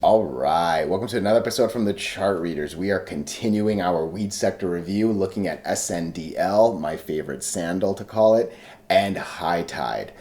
All right, welcome to another episode from the Chart Readers. We are continuing our weed sector review, looking at SNDL, my favorite sandal to call it, and high tide.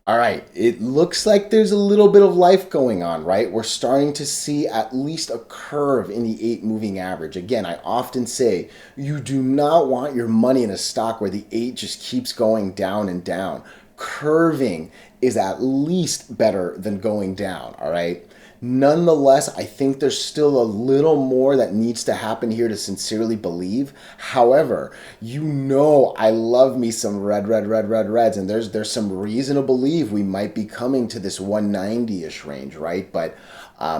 All right, it looks like there's a little bit of life going on, right? We're starting to see at least a curve in the 8 moving average. Again, I often say you do not want your money in a stock where the 8 just keeps going down and down. Curving is at least better than going down, all right? Nonetheless, I think there's still a little more that needs to happen here to sincerely believe. However, I love me some reds, and there's some reason to believe we might be coming to this 190-ish range, right? But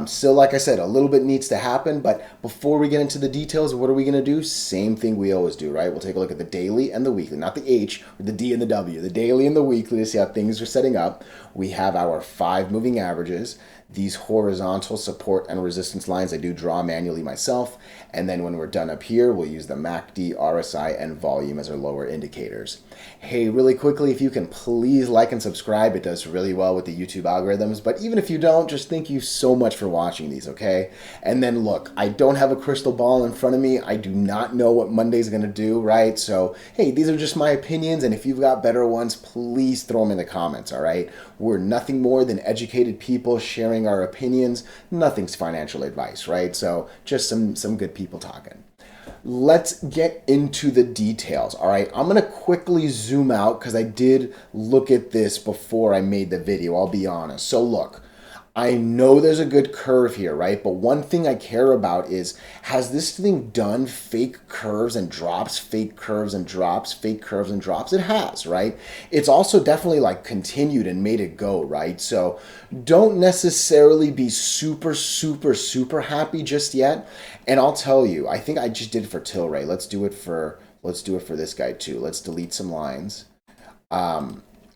still, like I said, a little bit needs to happen. But before we get into the details, what are we going to do? Same thing we always do, right? We'll take a look at the daily and the weekly, not the H, or the D and the W, the daily and the weekly to see how things are setting up. We have our 5 moving averages. These horizontal support and resistance lines I do draw manually myself. And then when we're done up here, we'll use the MACD, RSI, and volume as our lower indicators. Hey, really quickly, if you can please like and subscribe, it does really well with the YouTube algorithms. But even if you don't, just thank you so much for watching these, okay? And then look, I don't have a crystal ball in front of me. I do not know what Monday's gonna do, right? So, hey, these are just my opinions. And if you've got better ones, please throw them in the comments, all right? We're nothing more than educated people sharing our opinions. Nothing's financial advice, right? So just some good people talking. Let's get into the details. All right, I'm gonna quickly zoom out because I did look at this before I made the video, I'll be honest. So look, I know there's a good curve here, right? But one thing I care about is, has this thing done fake curves and drops, fake curves and drops, fake curves and drops? It has, right? It's also definitely like continued and made it go, right? So don't necessarily be super happy just yet. And I'll tell you, I think I just did it for TLRY. Let's do it for this guy too. Let's delete some lines.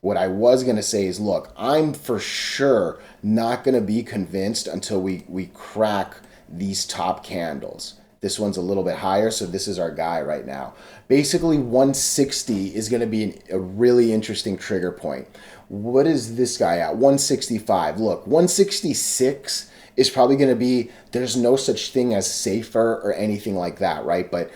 What I was going to say is, look, I'm for sure not going to be convinced until we crack these top candles. This one's a little bit higher, so this is our guy right now. Basically, 160 is going to be a really interesting trigger point. What is this guy at? 165. Look, 166 is probably going to be, there's no such thing as safer or anything like that, right? But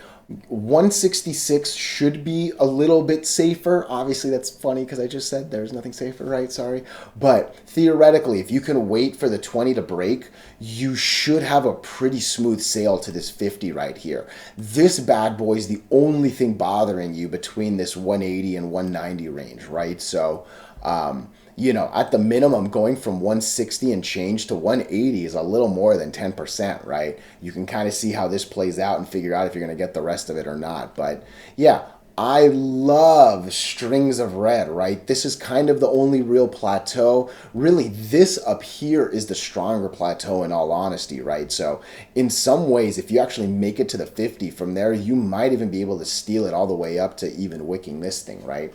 166 should be a little bit safer. Obviously, that's funny because I just said there's nothing safer, right? Sorry. But theoretically, if you can wait for the 20 to break, you should have a pretty smooth sail to this 50 right here. This bad boy is the only thing bothering you between this 180 and 190 range, right? So, at the minimum, going from 160 and change to 180 is a little more than 10%, right? You can kind of see how this plays out and figure out if you're going to get the rest of it or not. But yeah, I love strings of red, right? This is kind of the only real plateau. Really, this up here is the stronger plateau in all honesty, right? So in some ways, if you actually make it to the 50 from there, you might even be able to steal it all the way up to even wicking this thing, right?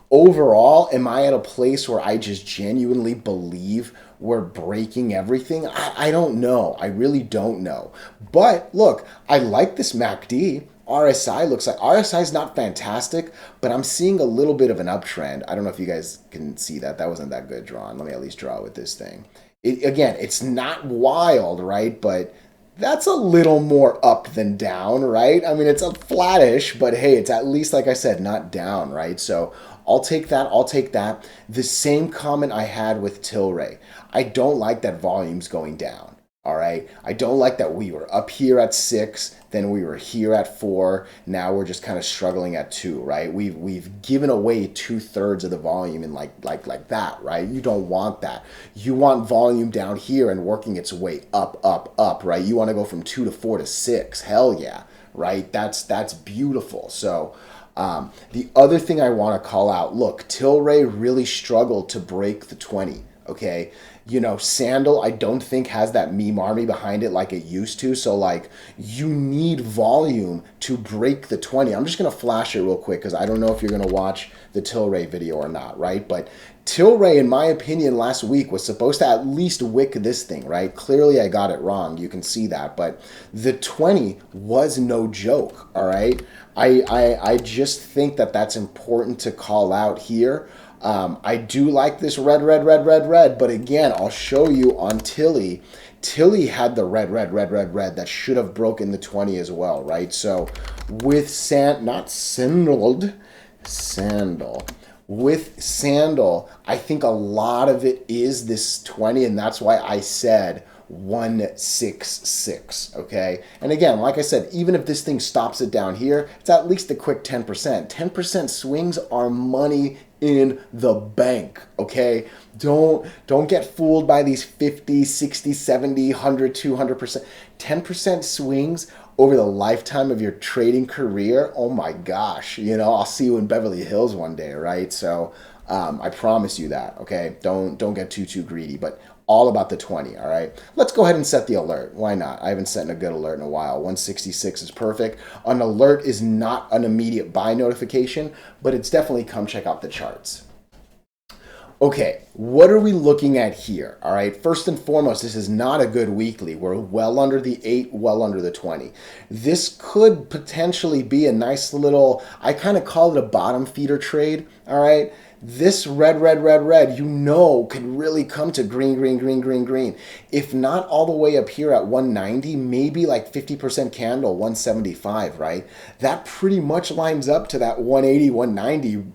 Overall, am I at a place where I just genuinely believe we're breaking everything? I don't know. I really don't know. But look, I like this MACD. RSI looks like RSI is not fantastic, but I'm seeing a little bit of an uptrend. I don't know if you guys can see that. That wasn't that good drawn. Let me at least draw with this thing. Again, it's not wild, right? But that's a little more up than down, right? I mean, it's a flattish, but hey, it's at least, like I said, not down, right? So I'll take that. I'll take that. The same comment I had with TLRY. I don't like that volume's going down. All right. I don't like that we were up here at 6, then we were here at 4. Now we're just kind of struggling at 2, right? We've given away 2/3 of the volume in like that, right? You don't want that. You want volume down here and working its way up, right? You want to go from 2 to 4 to 6. Hell yeah, right? That's beautiful. So the other thing I want to call out, look, TLRY really struggled to break the 20. Okay, Sandal, I don't think has that meme army behind it like it used to. So like, you need volume to break the 20. I'm just gonna flash it real quick because I don't know if you're gonna watch the TLRY video or not, right? But TLRY, in my opinion, last week was supposed to at least wick this thing, right? Clearly I got it wrong. You can see that, but the 20 was no joke, all right? I just think that that's important to call out here. I do like this red, but again, I'll show you on Tilly. TLRY had the red that should have broken the 20 as well, right? So with not Sandal. With Sandal, I think a lot of it is this 20, and that's why I said 166, okay? And again, like I said, even if this thing stops it down here, it's at least a quick 10%. 10% swings are money in the bank, okay? Don't get fooled by these 50, 60, 70, 100, 200%. 10% swings over the lifetime of your trading career, oh my gosh, I'll see you in Beverly Hills one day, right? So I promise you that, okay? Don't get too greedy, but all about the 20, all right? Let's go ahead and set the alert. Why not? I haven't set a good alert in a while. 166 is perfect. An alert is not an immediate buy notification, but it's definitely come check out the charts. Okay, what are we looking at here? All right, first and foremost, this is not a good weekly. We're well under the 8, well under the 20. This could potentially be a nice little, I kind of call it a bottom feeder trade, all right? This red, could really come to green. If not all the way up here at 190, maybe like 50% candle, 175, right? That pretty much lines up to that 180, 190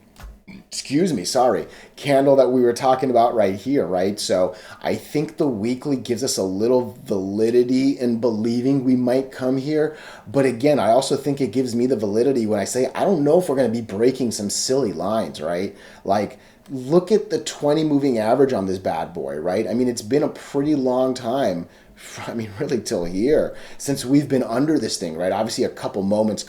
candle that we were talking about right here, right? So I think the weekly gives us a little validity in believing we might come here. But again, I also think it gives me the validity when I say, I don't know if we're going to be breaking some silly lines, right? Like, look at the 20 moving average on this bad boy, right? I mean, it's been a pretty long time. I mean, really till here, since we've been under this thing, right? Obviously a couple moments,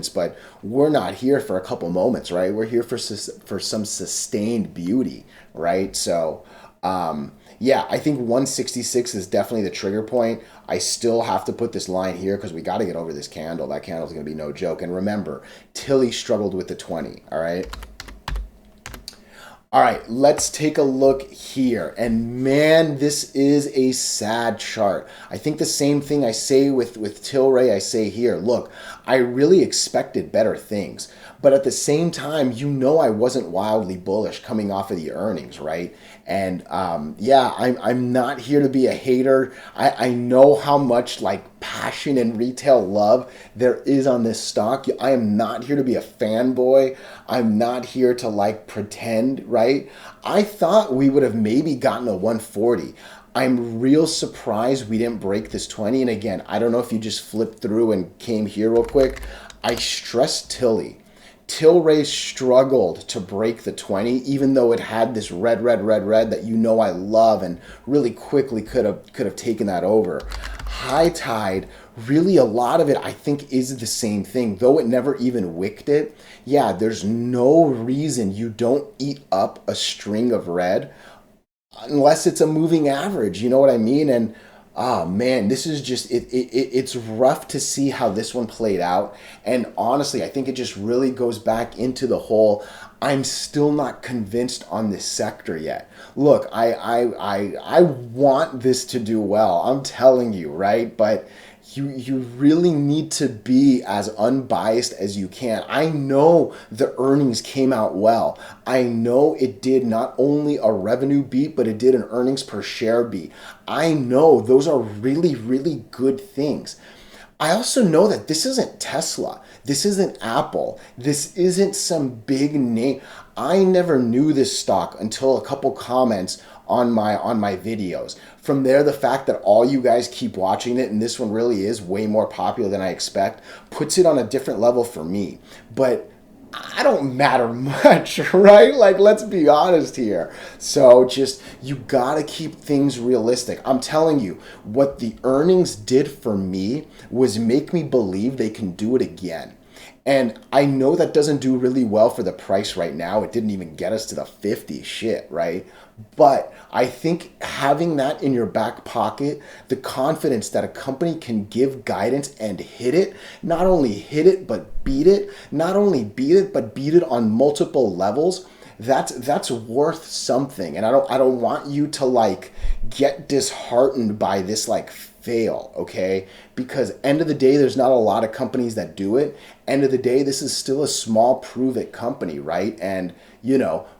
but we're not here for a couple moments, right? We're here for some sustained beauty, right? So, yeah, I think 166 is definitely the trigger point. I still have to put this line here because we got to get over this candle. That candle is going to be no joke. And remember, TLRY struggled with the 20, all right? All right, let's take a look here. And man, this is a sad chart. I think the same thing I say with TLRY, I say here. Look, I really expected better things. But at the same time, I wasn't wildly bullish coming off of the earnings, right? And yeah, I'm not here to be a hater. I know how much like passion and retail love there is on this stock. I am not here to be a fanboy. I'm not here to like pretend, right? I thought we would have maybe gotten a 140. I'm real surprised we didn't break this 20. And again, I don't know if you just flipped through and came here real quick. I stressed TLRY. TLRY struggled to break the 20, even though it had this red that I love and really quickly could have taken that over. HITI, really a lot of it I think is the same thing, though it never even wicked it. Yeah, there's no reason you don't eat up a string of red unless it's a moving average, you know what I mean? And oh man, this is just, it's rough to see how this one played out. And honestly, I think it just really goes back into the whole, I'm still not convinced on this sector yet. Look, I want this to do well. I'm telling you, right? But you really need to be as unbiased as you can. I know the earnings came out well. I know it did not only a revenue beat, but it did an earnings per share beat. I know those are really good things. I also know that this isn't Tesla. This isn't Apple. This isn't some big name. I never knew this stock until a couple comments on my videos. From there, the fact that all you guys keep watching it and this one really is way more popular than I expect puts it on a different level for me. But I don't matter much, right? Like, let's be honest here. So just, you gotta keep things realistic. I'm telling you, what the earnings did for me was make me believe they can do it again. And I know that doesn't do really well for the price right now. It didn't even get us to the 50 shit, right? But I think having that in your back pocket, the confidence that a company can give guidance and hit it, not only hit it, but beat it, not only beat it, but beat it on multiple levels, that's worth something. And I don't want you to like get disheartened by this like fail, okay? Because end of the day, there's not a lot of companies that do it. End of the day, this is still a small prove it company, right? And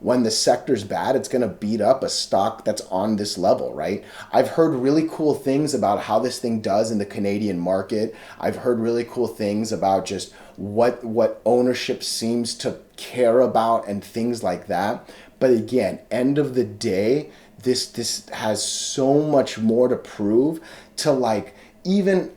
when the sector's bad, it's going to beat up a stock that's on this level, right? I've heard really cool things about how this thing does in the Canadian market. I've heard really cool things about just what ownership seems to care about and things like that. But again, end of the day, this has so much more to prove to like even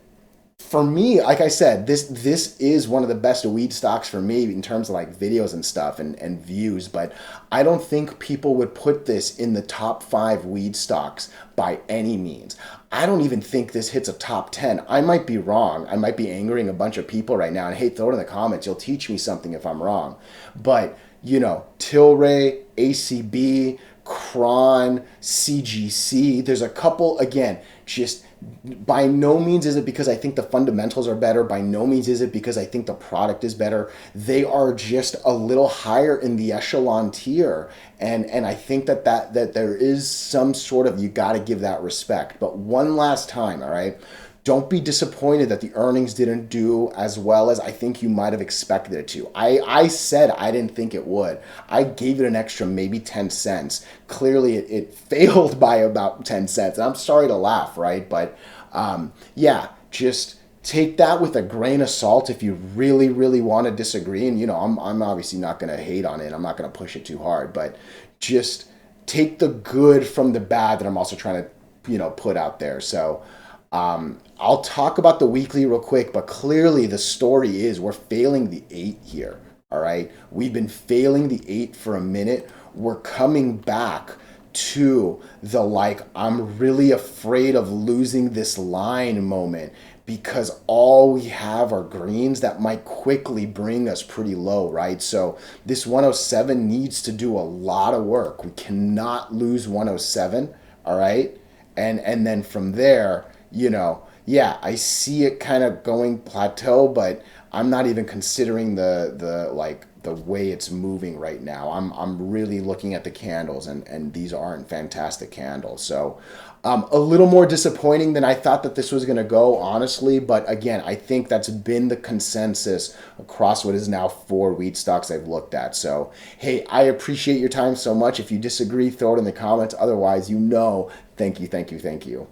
for me, like I said, this is one of the best weed stocks for me in terms of like videos and stuff and views. But I don't think people would put this in the top 5 weed stocks by any means. I don't even think this hits a top 10. I might be wrong. I might be angering a bunch of people right now. And hey, throw it in the comments. You'll teach me something if I'm wrong. But TLRY, ACB, Cron, CGC. There's a couple, again, just by no means is it because I think the fundamentals are better. By no means is it because I think the product is better. They are just a little higher in the echelon tier. And I think that there is some sort of, you got to give that respect. But one last time, all right? Don't be disappointed that the earnings didn't do as well as I think you might have expected it to. I said I didn't think it would. I gave it an extra maybe 10 cents. Clearly, it failed by about 10 cents. And I'm sorry to laugh, right? But yeah, just take that with a grain of salt if you really, really want to disagree. And, I'm obviously not going to hate on it. I'm not going to push it too hard. But just take the good from the bad that I'm also trying to, put out there. So I'll talk about the weekly real quick, but clearly the story is we're failing the 8 here. All right. We've been failing the 8 for a minute. We're coming back to the I'm really afraid of losing this line moment because all we have are greens that might quickly bring us pretty low, right? So this 107 needs to do a lot of work. We cannot lose 107. All right. And then from there, yeah, I see it kind of going plateau, but I'm not even considering the way it's moving right now. I'm really looking at the candles, and these aren't fantastic candles. So a little more disappointing than I thought that this was going to go, honestly. But again, I think that's been the consensus across what is now 4 wheat stocks I've looked at. So hey, I appreciate your time so much. If you disagree, throw it in the comments. Otherwise, thank you, thank you, thank you.